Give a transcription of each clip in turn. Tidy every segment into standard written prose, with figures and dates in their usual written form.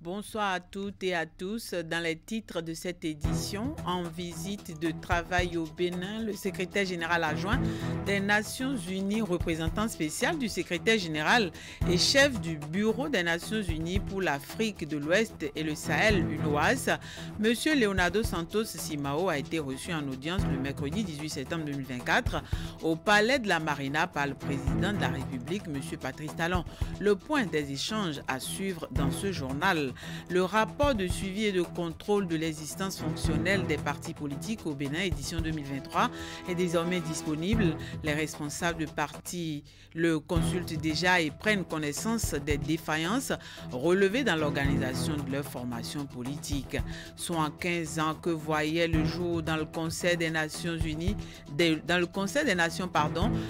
Bonsoir à toutes et à tous. Dans les titres de cette édition, en visite de travail au Bénin, le secrétaire général adjoint des Nations Unies, représentant spécial du secrétaire général et chef du Bureau des Nations Unies pour l'Afrique de l'Ouest et le Sahel, UNOAS, M. Leonardo Santos Simao a été reçu en audience le mercredi 18 septembre 2024 au Palais de la Marina par le président de la République, M. Patrice Talon. Le point des échanges à suivre dans ce journal. Le rapport de suivi et de contrôle de l'existence fonctionnelle des partis politiques au Bénin, édition 2023, est désormais disponible. Les responsables de partis le consultent déjà et prennent connaissance des défaillances relevées dans l'organisation de leur formation politique. Soit 15 ans que voyait le jour dans le Conseil des Nations Unies,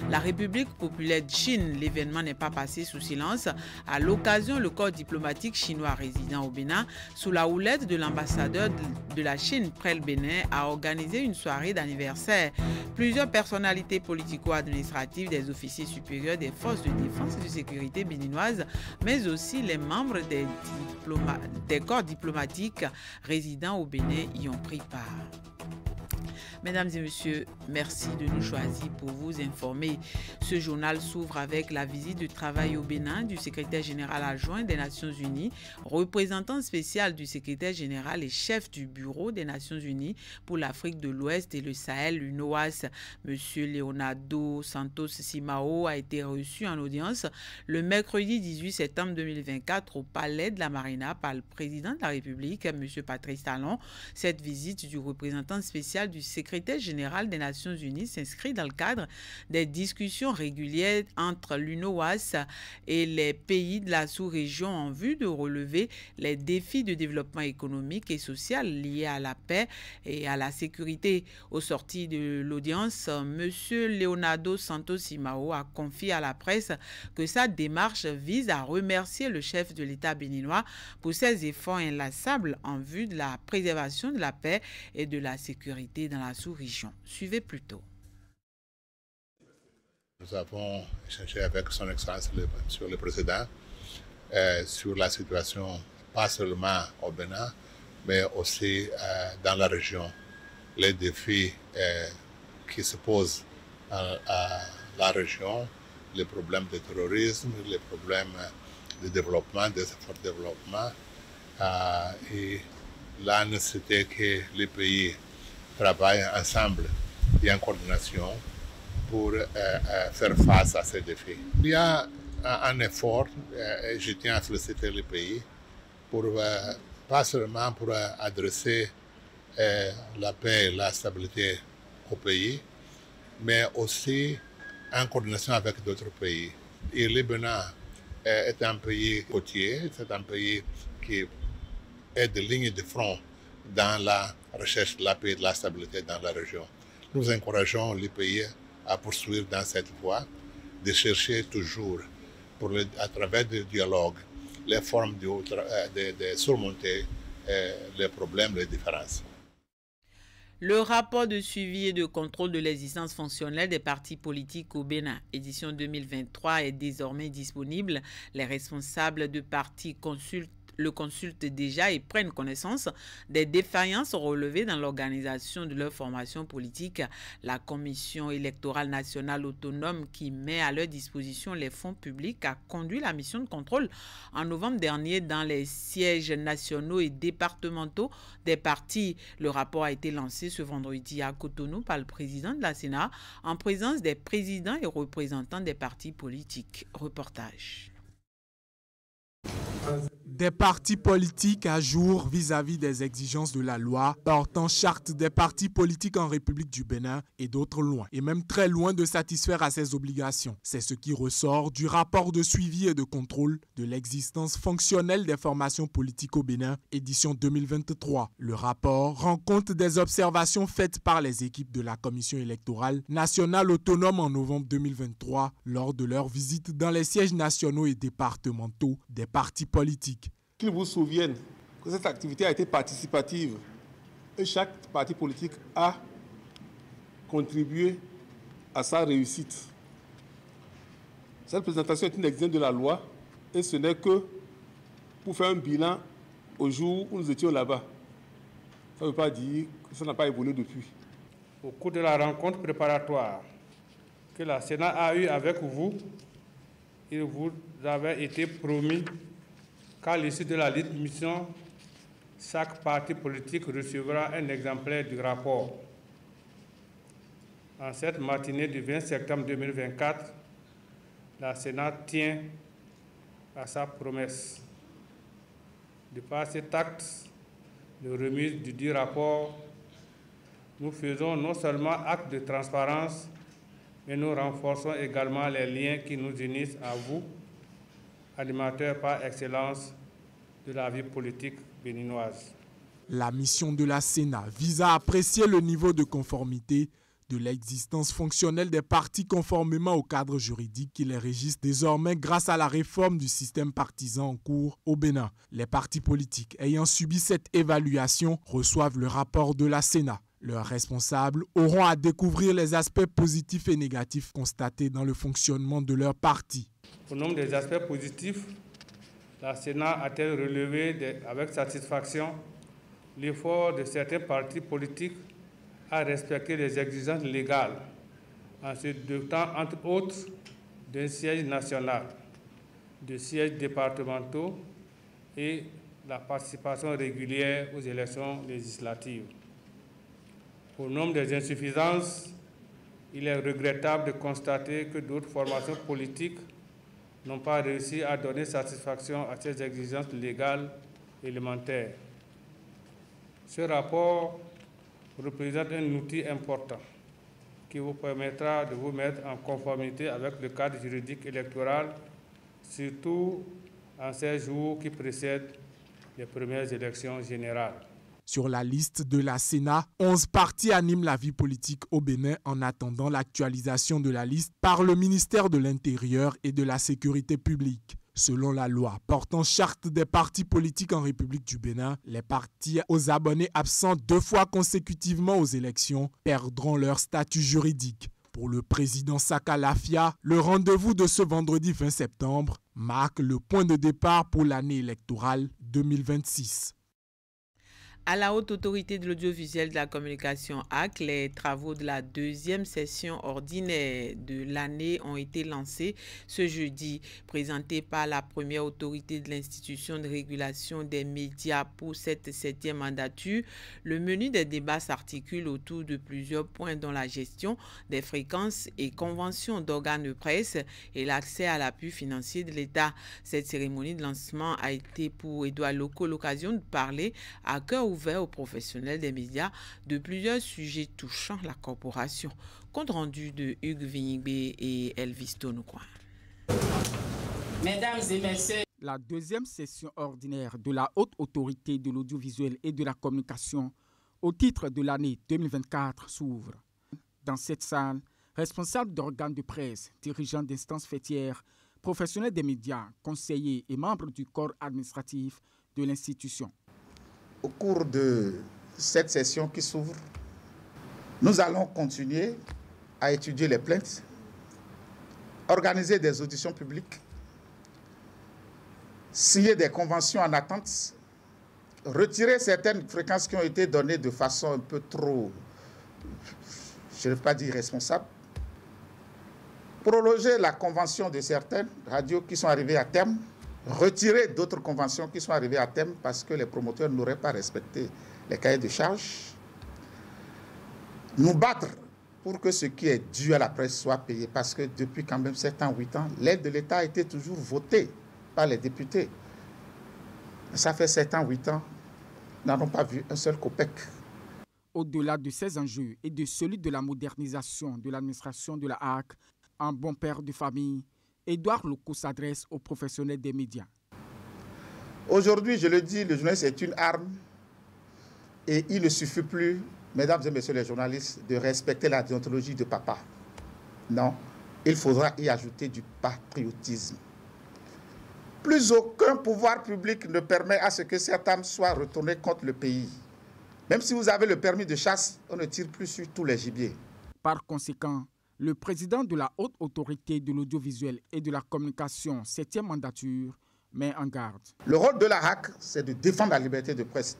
la République populaire de Chine. L'événement n'est pas passé sous silence. À l'occasion, le corps diplomatique chinois résident au Bénin, sous la houlette de l'ambassadeur de la Chine près le Bénin, a organisé une soirée d'anniversaire. Plusieurs personnalités politico-administratives, des officiers supérieurs des forces de défense et de sécurité béninoises, mais aussi les membres des corps diplomatiques résidant au Bénin y ont pris part. Mesdames et messieurs, merci de nous choisir pour vous informer. Ce journal s'ouvre avec la visite de travail au Bénin du secrétaire général adjoint des Nations Unies, représentant spécial du secrétaire général et chef du Bureau des Nations Unies pour l'Afrique de l'Ouest et le Sahel, UNOAS. M. Leonardo Santos Simao a été reçu en audience le mercredi 18 septembre 2024 au Palais de la Marina par le président de la République, M. Patrice Talon. Cette visite du représentant spécial du secrétaire général des Nations Unies s'inscrit dans le cadre des discussions régulières entre l'UNOAS et les pays de la sous-région en vue de relever les défis de développement économique et social liés à la paix et à la sécurité. Au sorti de l'audience, M. Leonardo Santos Simao a confié à la presse que sa démarche vise à remercier le chef de l'État béninois pour ses efforts inlassables en vue de la préservation de la paix et de la sécurité dans la sous-région. Suivez plutôt. Nous avons échangé avec son Excellence sur le président sur la situation, pas seulement au Bénin, mais aussi dans la région. Les défis qui se posent à la région, les problèmes de terrorisme, les problèmes de développement, des efforts de développement et la nécessité que les pays travaillent ensemble et en coordination pour faire face à ces défis. Il y a un effort, et je tiens à féliciter les pays, pas seulement pour adresser la paix et la stabilité au pays, mais aussi en coordination avec d'autres pays. Et le Bénin est un pays côtier, c'est un pays qui est de ligne de front dans la recherche de la paix et de la stabilité dans la région. Nous encourageons les pays à poursuivre dans cette voie, de chercher toujours, à travers du dialogue, les formes de surmonter les problèmes, les différences. Le rapport de suivi et de contrôle de l'existence fonctionnelle des partis politiques au Bénin, édition 2023, est désormais disponible. Les responsables de partis le consultent déjà et prennent connaissance des défaillances relevées dans l'organisation de leur formation politique. La Commission électorale nationale autonome qui met à leur disposition les fonds publics a conduit la mission de contrôle en novembre dernier dans les sièges nationaux et départementaux des partis. Le rapport a été lancé ce vendredi à Cotonou par le président de la Sénat en présence des présidents et représentants des partis politiques. Reportage. Des partis politiques à jour vis-à-vis des exigences de la loi portant charte des partis politiques en République du Bénin et d'autres loin, et même très loin de satisfaire à ces obligations. C'est ce qui ressort du rapport de suivi et de contrôle de l'existence fonctionnelle des formations politiques au Bénin, édition 2023. Le rapport rend compte des observations faites par les équipes de la Commission électorale nationale autonome en novembre 2023 lors de leur visite dans les sièges nationaux et départementaux des partis politiques. Qu'ils vous souviennent que cette activité a été participative et chaque parti politique a contribué à sa réussite. Cette présentation est une exigence de la loi et ce n'est que pour faire un bilan au jour où nous étions là-bas. Ça ne veut pas dire que ça n'a pas évolué depuis. Au cours de la rencontre préparatoire que la Sénat a eue avec vous, il vous avait été promis qu'à l'issue de la mission, chaque parti politique recevra un exemplaire du rapport. En cette matinée du 20 septembre 2024, la Sénat tient à sa promesse. De par cet acte de remise du dit rapport, nous faisons non seulement acte de transparence, mais nous renforçons également les liens qui nous unissent à vous, animateurs par excellence de la vie politique béninoise. La mission de la Sénat vise à apprécier le niveau de conformité de l'existence fonctionnelle des partis conformément au cadre juridique qui les régissent désormais grâce à la réforme du système partisan en cours au Bénin. Les partis politiques ayant subi cette évaluation reçoivent le rapport de la Sénat. Leurs responsables auront à découvrir les aspects positifs et négatifs constatés dans le fonctionnement de leur parti. Au nombre des aspects positifs, la Sénat a-t-elle relevé avec satisfaction l'effort de certains partis politiques à respecter les exigences légales en se dotant, entre autres, d'un siège national, de sièges départementaux et la participation régulière aux élections législatives. Au nombre des insuffisances, il est regrettable de constater que d'autres formations politiques n'ont pas réussi à donner satisfaction à ces exigences légales élémentaires. Ce rapport représente un outil important qui vous permettra de vous mettre en conformité avec le cadre juridique électoral, surtout en ces jours qui précèdent les premières élections générales. Sur la liste de la Sénat, 11 partis animent la vie politique au Bénin en attendant l'actualisation de la liste par le ministère de l'Intérieur et de la Sécurité publique. Selon la loi portant charte des partis politiques en République du Bénin, les partis aux abonnés absents 2 fois consécutivement aux élections perdront leur statut juridique. Pour le président Saka Lafia, le rendez-vous de ce vendredi 20 septembre marque le point de départ pour l'année électorale 2026. À la Haute Autorité de l'Audiovisuel de la Communication AC, les travaux de la 2e session ordinaire de l'année ont été lancés ce jeudi. Présentés par la première autorité de l'institution de régulation des médias pour cette 7e mandature, le menu des débats s'articule autour de plusieurs points dont la gestion des fréquences et conventions d'organes de presse et l'accès à l'appui financier de l'État. Cette cérémonie de lancement a été pour Édouard Loko l'occasion de parler à cœur ouvert aux professionnels des médias de plusieurs sujets touchant la corporation. Compte rendu de Hugues Vignibé et Elvis Tonoukoua. Mesdames et messieurs, la 2e session ordinaire de la Haute Autorité de l'Audiovisuel et de la Communication au titre de l'année 2024 s'ouvre. Dans cette salle, responsables d'organes de presse, dirigeants d'instances fêtières, professionnels des médias, conseillers et membres du corps administratif de l'institution. au cours de cette session qui s'ouvre, nous allons continuer à étudier les plaintes, organiser des auditions publiques, signer des conventions en attente, retirer certaines fréquences qui ont été données de façon un peu trop, je ne veux pas dire irresponsable, prolonger la convention de certaines radios qui sont arrivées à terme, retirer d'autres conventions qui sont arrivées à terme parce que les promoteurs n'auraient pas respecté les cahiers de charges, nous battre pour que ce qui est dû à la presse soit payé, parce que depuis quand même 7 ans, 8 ans, l'aide de l'État a été toujours votée par les députés. Ça fait 7 ans, 8 ans, nous n'avons pas vu un seul copec. Au-delà de ces enjeux et de celui de la modernisation de l'administration de la HAC, un bon père de famille, Édouard Loko s'adresse aux professionnels des médias. Aujourd'hui, je le dis, le journaliste est une arme et il ne suffit plus, mesdames et messieurs les journalistes, de respecter la déontologie de papa. Non, il faudra y ajouter du patriotisme. Plus aucun pouvoir public ne permet à ce que cette arme soit retournée contre le pays. Même si vous avez le permis de chasse, on ne tire plus sur tous les gibiers. Par conséquent, le président de la Haute Autorité de l'Audiovisuel et de la Communication, 7e mandature, met en garde. Le rôle de la HAC, c'est de défendre la liberté de presse.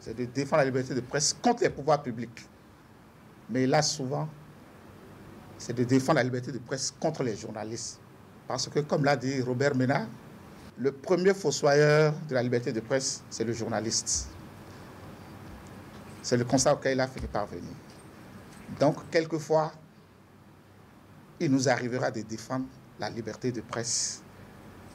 C'est de défendre la liberté de presse contre les pouvoirs publics. Mais là, souvent, c'est de défendre la liberté de presse contre les journalistes. Parce que, comme l'a dit Robert Ménard, le premier fossoyeur de la liberté de presse, c'est le journaliste. C'est le constat auquel il a fini par venir. Donc, quelquefois, il nous arrivera de défendre la liberté de presse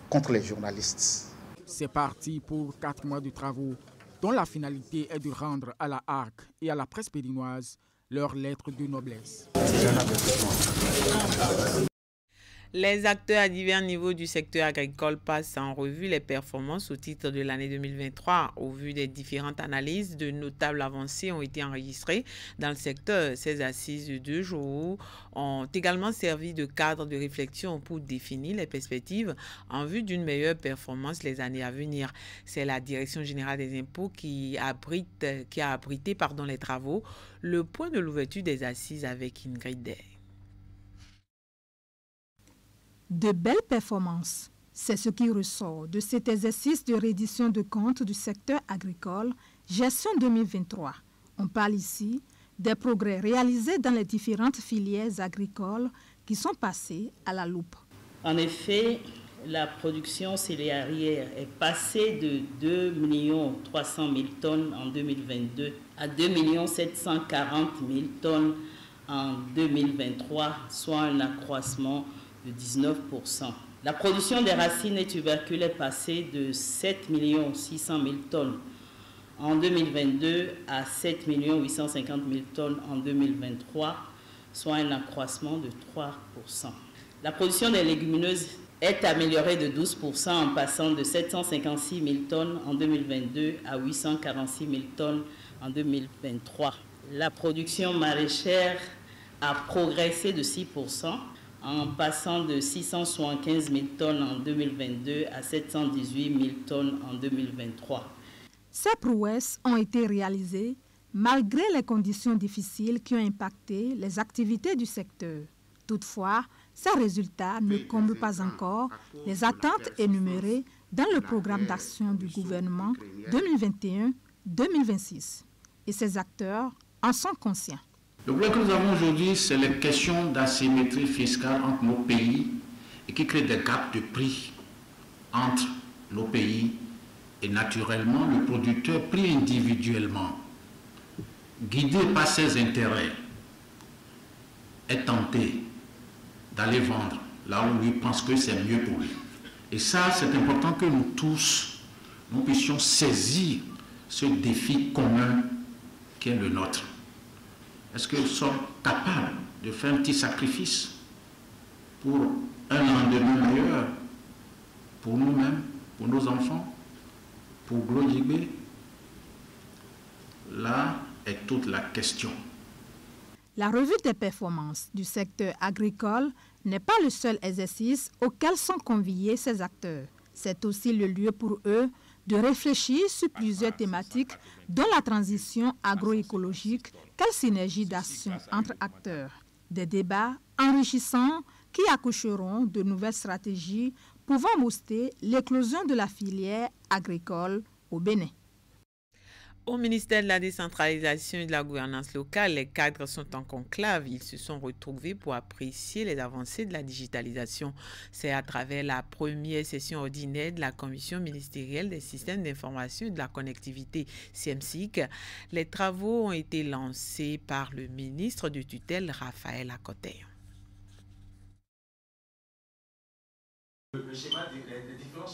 contre les journalistes. C'est parti pour 4 mois de travaux dont la finalité est de rendre à la HAC et à la presse béninoise leurs lettres de noblesse. Les acteurs à divers niveaux du secteur agricole passent en revue les performances au titre de l'année 2023. Au vu des différentes analyses, de notables avancées ont été enregistrées dans le secteur. Ces assises de 2 jours ont également servi de cadre de réflexion pour définir les perspectives en vue d'une meilleure performance les années à venir. C'est la Direction générale des impôts qui a abrité les travaux. Le point de l'ouverture des assises avec Ingrid Day. De belles performances, c'est ce qui ressort de cet exercice de reddition de comptes du secteur agricole, gestion 2023. On parle ici des progrès réalisés dans les différentes filières agricoles qui sont passées à la loupe. En effet, la production céréalière est passée de 2 300 000 tonnes en 2022 à 2 740 000 tonnes en 2023, soit un accroissement de 19%. La production des racines et tubercules est passée de 7 600 000 tonnes en 2022 à 7 850 000 tonnes en 2023, soit un accroissement de 3%. La production des légumineuses est améliorée de 12% en passant de 756 000 tonnes en 2022 à 846 000 tonnes en 2023. La production maraîchère a progressé de 6%. En passant de 675 000 tonnes en 2022 à 718 000 tonnes en 2023. Ces prouesses ont été réalisées malgré les conditions difficiles qui ont impacté les activités du secteur. Toutefois, ces résultats ne comblent pas encore les attentes énumérées dans le programme d'action du gouvernement 2021-2026. Et ces acteurs en sont conscients. Le problème que nous avons aujourd'hui, c'est les questions d'asymétrie fiscale entre nos pays et qui crée des gaps de prix entre nos pays et naturellement le producteur pris individuellement, guidé par ses intérêts, est tenté d'aller vendre là où lui pense que c'est mieux pour lui. Et ça, c'est important que nous tous, nous puissions saisir ce défi commun qui est le nôtre. Est-ce que nous sommes capables de faire un petit sacrifice pour un lendemain meilleur, pour nous-mêmes, pour nos enfants, pour Glodjibé? Là est toute la question. La revue des performances du secteur agricole n'est pas le seul exercice auquel sont conviés ces acteurs. C'est aussi le lieu pour eux de réfléchir sur plusieurs thématiques dont la transition agroécologique, quelle synergie d'action entre acteurs. Des débats enrichissants qui accoucheront de nouvelles stratégies pouvant booster l'éclosion de la filière agricole au Bénin. Au ministère de la décentralisation et de la gouvernance locale, les cadres sont en conclave. Ils se sont retrouvés pour apprécier les avancées de la digitalisation. C'est à travers la première session ordinaire de la Commission ministérielle des systèmes d'information et de la connectivité, CMSIC. Les travaux ont été lancés par le ministre de tutelle, Raphaël Akoteyo.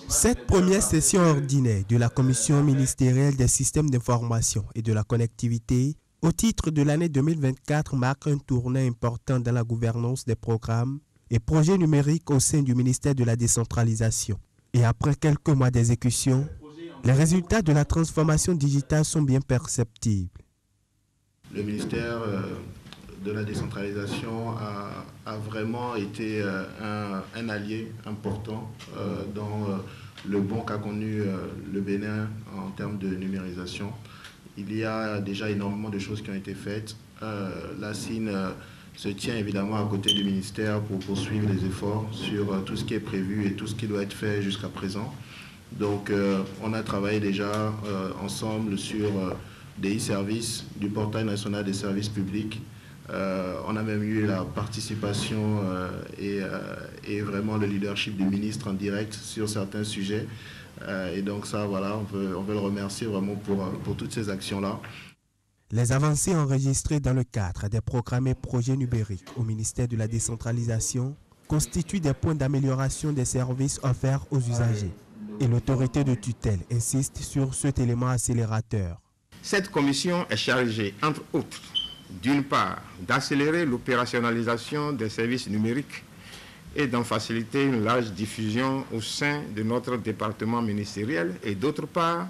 Cette première session ordinaire de la Commission ministérielle des systèmes d'information et de la connectivité au titre de l'année 2024 marque un tournant important dans la gouvernance des programmes et projets numériques au sein du ministère de la décentralisation. Et après quelques mois d'exécution, les résultats de la transformation digitale sont bien perceptibles. Le ministère de la décentralisation a vraiment été un allié important dans le bond qu'a connu le Bénin en termes de numérisation. Il y a déjà énormément de choses qui ont été faites. La CIN se tient évidemment à côté du ministère pour poursuivre les efforts sur tout ce qui est prévu et tout ce qui doit être fait jusqu'à présent. Donc on a travaillé déjà ensemble sur des e-services du portail national des services publics. On a même eu la participation et vraiment le leadership du ministre en direct sur certains sujets. Et donc ça, voilà, on veut le remercier vraiment pour toutes ces actions-là. Les avancées enregistrées dans le cadre des programmes et projets numériques au ministère de la décentralisation constituent des points d'amélioration des services offerts aux usagers. Et l'autorité de tutelle insiste sur cet élément accélérateur. Cette commission est chargée, entre autres, d'une part, d'accélérer l'opérationnalisation des services numériques et d'en faciliter une large diffusion au sein de notre département ministériel, et d'autre part,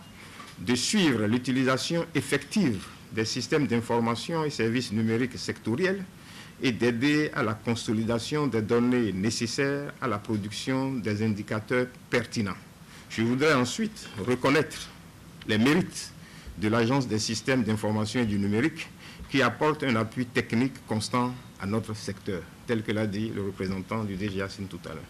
de suivre l'utilisation effective des systèmes d'information et services numériques sectoriels et d'aider à la consolidation des données nécessaires à la production des indicateurs pertinents. Je voudrais ensuite reconnaître les mérites de l'Agence des systèmes d'information et du numérique qui apporte un appui technique constant à notre secteur, tel que l'a dit le représentant du DG Yacine tout à l'heure.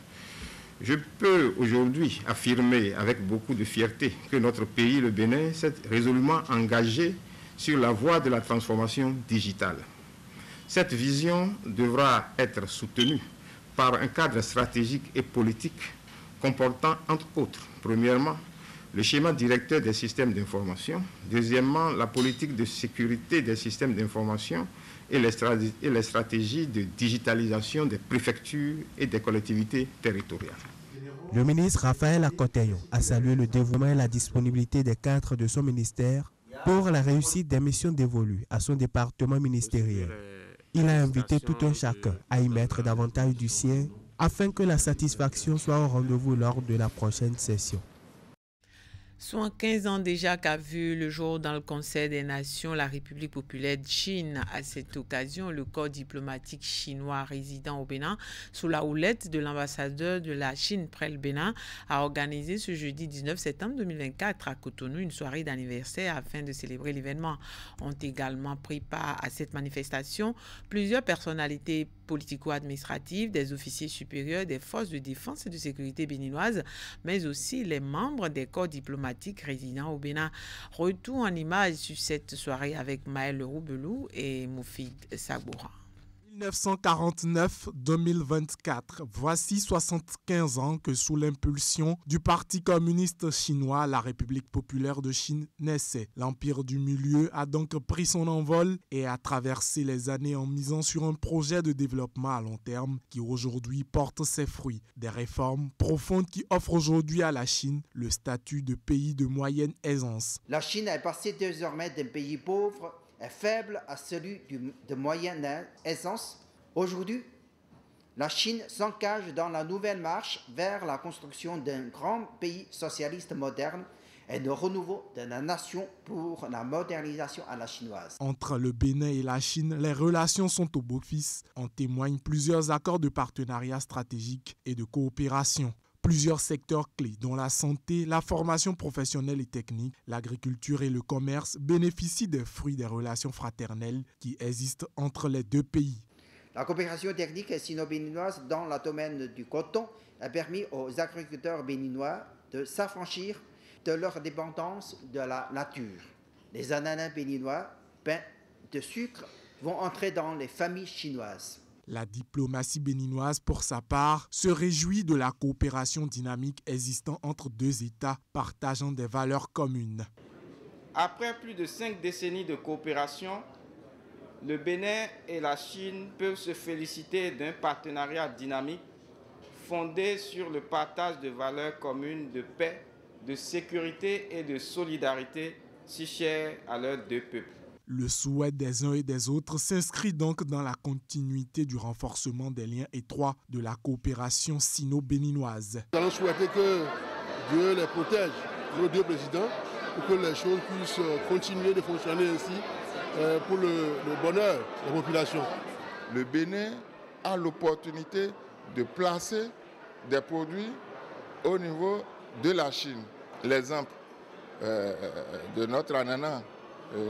Je peux aujourd'hui affirmer avec beaucoup de fierté que notre pays, le Bénin, s'est résolument engagé sur la voie de la transformation digitale. Cette vision devra être soutenue par un cadre stratégique et politique comportant, entre autres, premièrement, le schéma directeur des systèmes d'information, deuxièmement, la politique de sécurité des systèmes d'information et les stratégies de digitalisation des préfectures et des collectivités territoriales. Le ministre Raphaël Akoteyo a salué le dévouement et la disponibilité des cadres de son ministère pour la réussite des missions dévolues à son département ministériel. Il a invité tout un chacun à y mettre davantage du sien afin que la satisfaction soit au rendez-vous lors de la prochaine session. Soit 15 ans déjà qu'a vu le jour dans le Conseil des Nations la République populaire de Chine. À cette occasion, le corps diplomatique chinois résidant au Bénin, sous la houlette de l'ambassadeur de la Chine près le Bénin, a organisé ce jeudi 19 septembre 2024 à Cotonou une soirée d'anniversaire afin de célébrer l'événement. Ont également pris part à cette manifestation plusieurs personnalités politico-administratives, des officiers supérieurs des forces de défense et de sécurité béninoises, mais aussi les membres des corps diplomatiques résidant au Bénin. Retour en images sur cette soirée avec Maël Roubelou et Moufid Sagoura. 1949-2024, voici 75 ans que sous l'impulsion du Parti communiste chinois, la République populaire de Chine naissait. L'Empire du Milieu a donc pris son envol et a traversé les années en misant sur un projet de développement à long terme qui aujourd'hui porte ses fruits. Des réformes profondes qui offrent aujourd'hui à la Chine le statut de pays de moyenne aisance. La Chine est passée désormais d'un pays pauvre est faible à celui de moyenne aisance. Aujourd'hui, la Chine s'engage dans la nouvelle marche vers la construction d'un grand pays socialiste moderne et le renouveau de la nation pour la modernisation à la chinoise. Entre le Bénin et la Chine, les relations sont au beau-fixe. En témoignent plusieurs accords de partenariat stratégique et de coopération. Plusieurs secteurs clés, dont la santé, la formation professionnelle et technique, l'agriculture et le commerce, bénéficient des fruits des relations fraternelles qui existent entre les deux pays. La coopération technique sino-béninoise dans le domaine du coton a permis aux agriculteurs béninois de s'affranchir de leur dépendance de la nature. Les ananas béninois, pains de sucre, vont entrer dans les familles chinoises. La diplomatie béninoise, pour sa part, se réjouit de la coopération dynamique existant entre deux États partageant des valeurs communes. Après plus de 5 décennies de coopération, le Bénin et la Chine peuvent se féliciter d'un partenariat dynamique fondé sur le partage de valeurs communes de paix, de sécurité et de solidarité si chères à leurs deux peuples. Le souhait des uns et des autres s'inscrit donc dans la continuité du renforcement des liens étroits de la coopération sino-béninoise. Nous allons souhaiter que Dieu les protège, nos deux présidents, pour que les choses puissent continuer de fonctionner ainsi pour le bonheur des populations. Le Bénin a l'opportunité de placer des produits au niveau de la Chine. L'exemple de notre ananas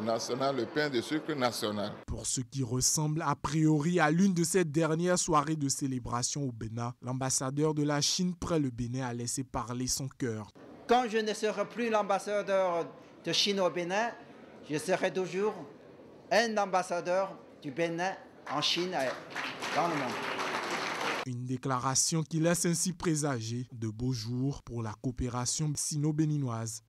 national, le pain de sucre national. Pour ce qui ressemble a priori à l'une de ces dernières soirées de célébration au Bénin, l'ambassadeur de la Chine près le Bénin a laissé parler son cœur. Quand je ne serai plus l'ambassadeur de Chine au Bénin, je serai toujours un ambassadeur du Bénin en Chine et dans le monde. Une déclaration qui laisse ainsi présager de beaux jours pour la coopération sino-béninoise.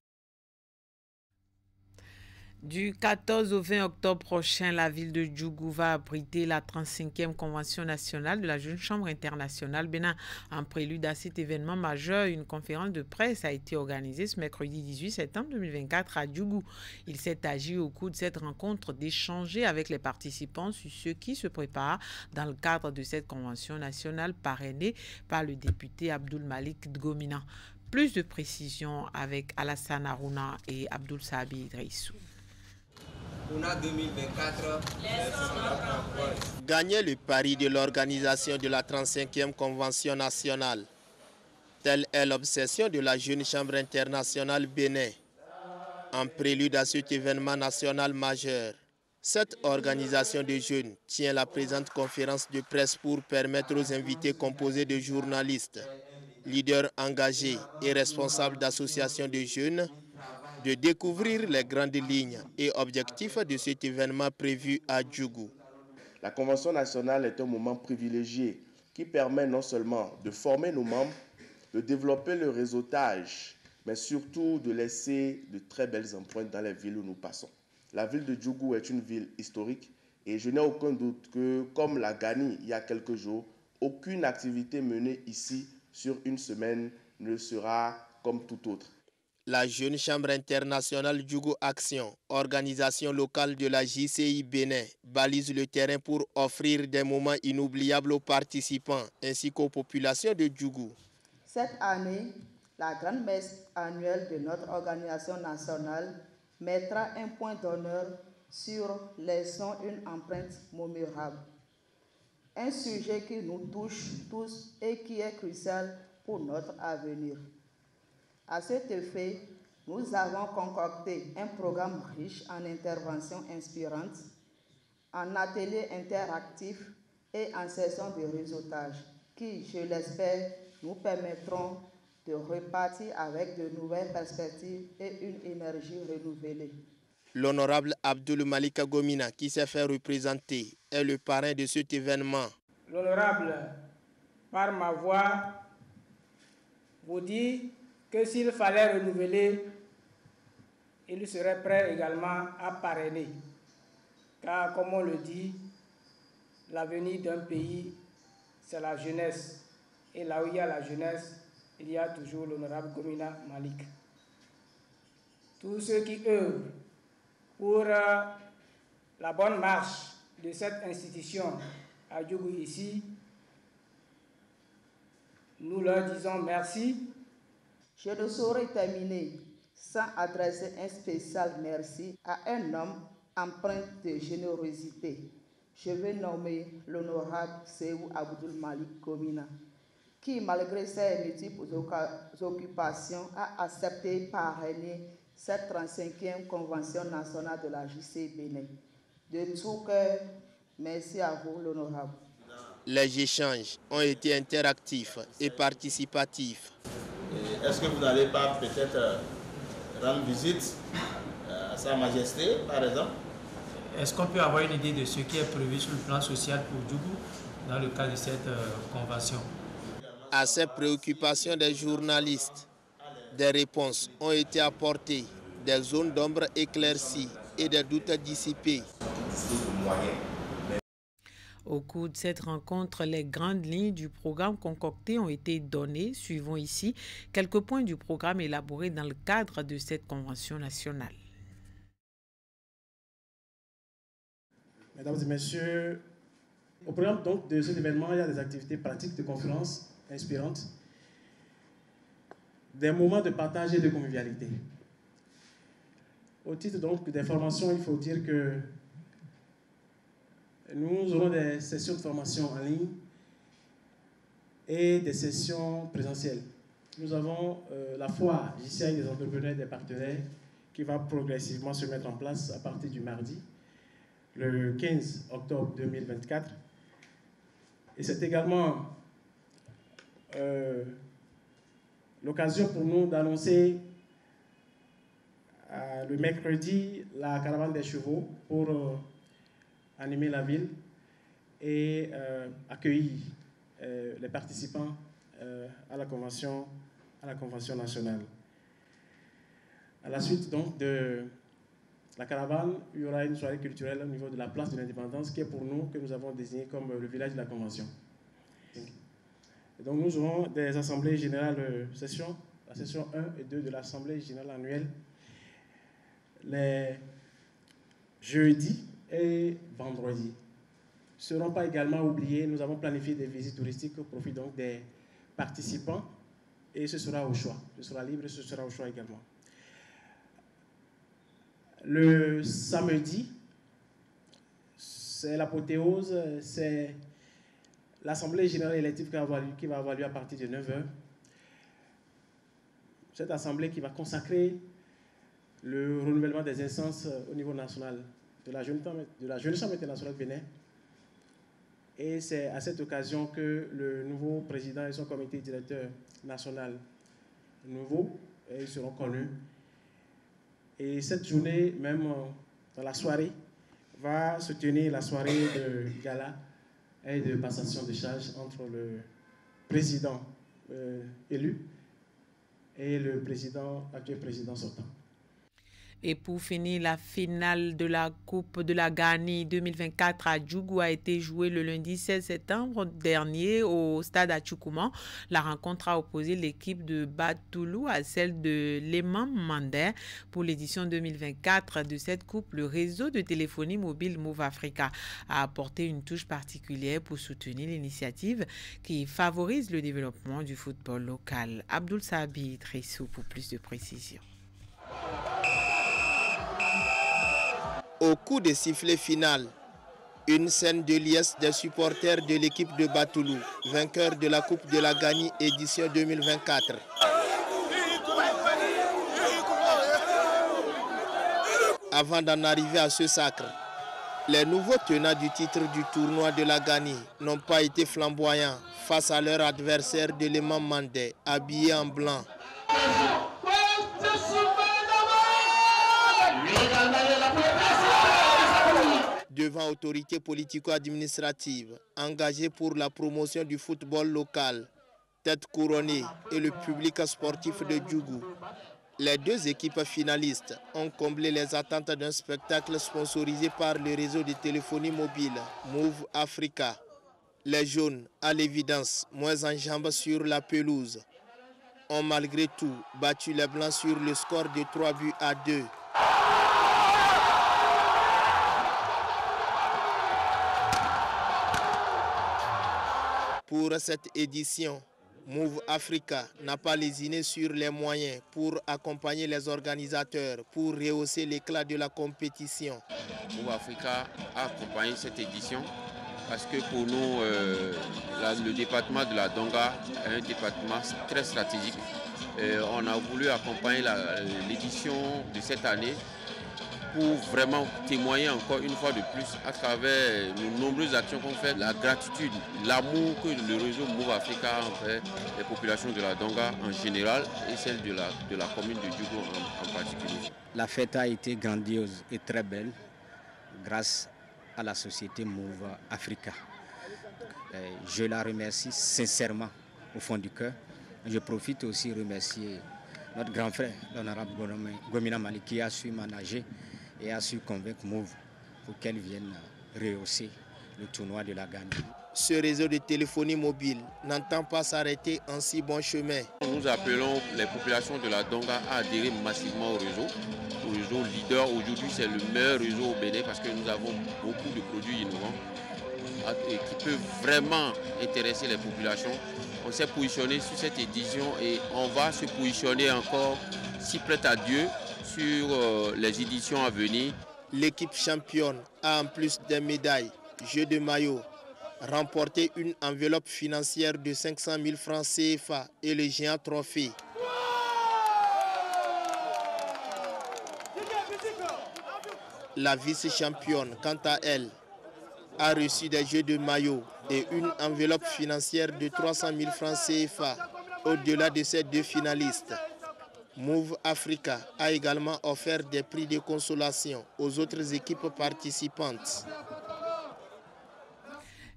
Du 14 au 20 octobre prochain, la ville de Djougou va abriter la 35e Convention nationale de la Jeune Chambre internationale Bénin. En prélude à cet événement majeur, une conférence de presse a été organisée ce mercredi 18 septembre 2024 à Djougou. Il s'est agi au cours de cette rencontre d'échanger avec les participants sur ce qui se prépare dans le cadre de cette Convention nationale parrainée par le député Abdul Malik Gomina. Plus de précisions avec Alassane Harouna et Abdul Sabi Idrissou. Gagner le pari de l'organisation de la 35e Convention nationale. Telle est l'obsession de la Jeune Chambre internationale Bénin. En prélude à cet événement national majeur, cette organisation de jeunes tient la présente conférence de presse pour permettre aux invités composés de journalistes, leaders engagés et responsables d'associations de jeunes de découvrir les grandes lignes et objectifs de cet événement prévu à Djougou. La Convention nationale est un moment privilégié qui permet non seulement de former nos membres, de développer le réseautage, mais surtout de laisser de très belles empreintes dans les villes où nous passons. La ville de Djougou est une ville historique et je n'ai aucun doute que, comme l'a gagné il y a quelques jours, aucune activité menée ici sur une semaine ne sera comme tout autre. La Jeune Chambre internationale Djougou Action, organisation locale de la JCI Bénin, balise le terrain pour offrir des moments inoubliables aux participants ainsi qu'aux populations de Djougou. Cette année, la grande messe annuelle de notre organisation nationale mettra un point d'honneur sur laissant une empreinte mémorable. Un sujet qui nous touche tous et qui est crucial pour notre avenir. À cet effet, nous avons concocté un programme riche en interventions inspirantes, en ateliers interactifs et en sessions de réseautage qui, je l'espère, nous permettront de repartir avec de nouvelles perspectives et une énergie renouvelée. L'honorable Abdul Malik Gomina, qui s'est fait représenter, est le parrain de cet événement. L'honorable, par ma voix, vous dit que s'il fallait renouveler, il serait prêt également à parrainer. Car, comme on le dit, l'avenir d'un pays, c'est la jeunesse. Et là où il y a la jeunesse, il y a toujours l'honorable Gomina Malik. Tous ceux qui œuvrent pour la bonne marche de cette institution à Djougou ici, nous leur disons merci. Je ne saurais terminer sans adresser un spécial merci à un homme empreint de générosité. Je vais nommer l'honorable Seou Abdul Malik Gomina, qui, malgré ses multiples occupations, a accepté parrainer cette 35e Convention nationale de la JC Bénin. De tout cœur, merci à vous, l'honorable. Les échanges ont été interactifs et participatifs. Est-ce que vous n'allez pas peut-être rendre visite à Sa Majesté, par exemple? Est-ce qu'on peut avoir une idée de ce qui est prévu sur le plan social pour Djougou dans le cadre de cette convention? À ces préoccupations des journalistes, des réponses ont été apportées, des zones d'ombre éclaircies et des doutes dissipés. Au cours de cette rencontre, les grandes lignes du programme concocté ont été données. Suivons ici quelques points du programme élaboré dans le cadre de cette convention nationale. Mesdames et messieurs, au programme donc de cet événement, il y a des activités pratiques de conférences inspirantes, des moments de partage et de convivialité. Au titre donc des formations, il faut dire que nous aurons des sessions de formation en ligne et des sessions présentielles. Nous avons la foire JCI des entrepreneurs et des partenaires qui va progressivement se mettre en place à partir du mardi, le 15 octobre 2024. Et c'est également l'occasion pour nous d'annoncer Le mercredi, la caravane des chevaux pour animer la ville et accueillir les participants à la convention nationale. À la suite donc de la caravane, il y aura une soirée culturelle au niveau de la place de l'Indépendance qui est pour nous, que nous avons désigné comme le village de la Convention. Et donc nous aurons des assemblées générales session, la session 1 et 2 de l'Assemblée générale annuelle, les jeudis et vendredis. Ne seront pas également oubliés, nous avons planifié des visites touristiques au profit donc des participants et ce sera au choix. Ce sera libre et ce sera au choix également. Le samedi, c'est l'apothéose, c'est l'Assemblée générale élective qui va avoir lieu à partir de 9h. Cette assemblée qui va consacrer le renouvellement des instances au niveau national de la Jeune Chambre internationale de Bénin. Et c'est à cette occasion que le nouveau président et son comité directeur national nouveau, ils seront connus. Et cette journée, même dans la soirée, va se tenir la soirée de gala et de passation de charges entre le président élu et le actuel président sortant. Et pour finir, la finale de la Coupe de la Gani 2024 à Djougou a été jouée le lundi 16 septembre dernier au stade Achoukoumans. La rencontre a opposé l'équipe de Batoulou à celle de Lemam Mandé. Pour l'édition 2024 de cette coupe, le réseau de téléphonie mobile Move Africa a apporté une touche particulière pour soutenir l'initiative qui favorise le développement du football local. Abdoul Sabi Trissou pour plus de précisions. Au coup de sifflet final, une scène de liesse des supporters de l'équipe de Batoulou, vainqueur de la Coupe de la Gani édition 2024. Avant d'en arriver à ce sacre, les nouveaux tenants du titre du tournoi de la Gani n'ont pas été flamboyants face à leur adversaire de Lemam Mandé, habillé en blanc. Devant autorités politico-administratives engagées pour la promotion du football local, tête couronnée et le public sportif de Djougou, les deux équipes finalistes ont comblé les attentes d'un spectacle sponsorisé par le réseau de téléphonie mobile Move Africa. Les jaunes, à l'évidence, moins en jambes sur la pelouse, ont malgré tout battu les blancs sur le score de 3-2. Pour cette édition, Move Africa n'a pas lésiné sur les moyens pour accompagner les organisateurs pour rehausser l'éclat de la compétition. Move Africa a accompagné cette édition parce que pour nous, le département de la Donga est un département très stratégique. On a voulu accompagner l'édition de cette année pour vraiment témoigner encore une fois de plus à travers les nombreuses actions qu'on fait, la gratitude, l'amour que le réseau Move Africa a envers les populations de la Donga en général et celle de la commune de Djougou en particulier. La fête a été grandiose et très belle grâce à la société Move Africa. Je la remercie sincèrement au fond du cœur. Je profite aussi de remercier notre grand frère, l'honorable Gomina Mali, qui a su manager et a su convaincre Move pour qu'elle vienne rehausser le tournoi de la Gani. Ce réseau de téléphonie mobile n'entend pas s'arrêter en si bon chemin. Nous appelons les populations de la Donga à adhérer massivement au réseau leader. Aujourd'hui, c'est le meilleur réseau au Bénin parce que nous avons beaucoup de produits innovants qui peuvent vraiment intéresser les populations. On s'est positionné sur cette édition et on va se positionner encore, si prête à Dieu, sur les éditions à venir. L'équipe championne a en plus des médailles, jeux de maillot, remporté une enveloppe financière de 500 000 francs CFA et le géant trophée. La vice-championne, quant à elle, a reçu des jeux de maillot et une enveloppe financière de 300 000 francs CFA au-delà de ces deux finalistes. Move Africa a également offert des prix de consolation aux autres équipes participantes.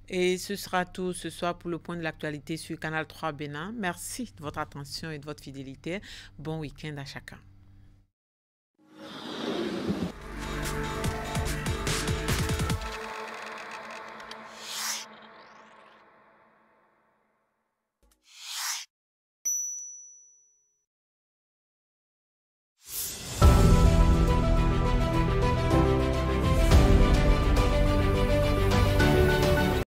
Et ce sera tout ce soir pour le point de l'actualité sur Canal 3 Bénin. Merci de votre attention et de votre fidélité. Bon week-end à chacun.